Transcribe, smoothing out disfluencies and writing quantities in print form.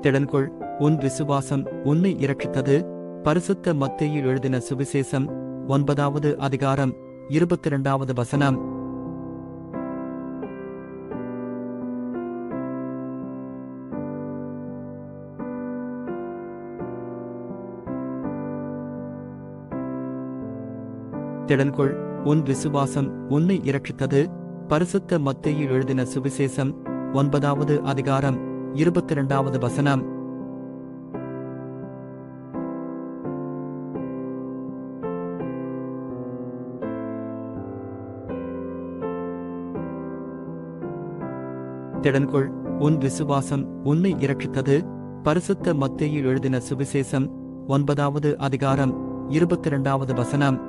திடன்கொள், உன் விசுவாசம் உன்னை இரட்சித்தது. பரிசுத்த மத்தேயு எழுதின சுவிசேஷம் 9வது அதிகாரம் 22வது வசனம். திடன்கொள், உன் விசுவாசம் உன்னை இரட்சித்தது. பரிசுத்த மத்தேயு எழுதின சுவிசேஷம் 9வது அதிகாரம் 22வது வசனம். திடன்கொள், உன் விசுவாசம் உன்னை இரட்சித்தது. பரிசுத்த மத்தேயு எழுதின சுவிசேஷம் 9வது அதிகாரம் 22வது வசனம்.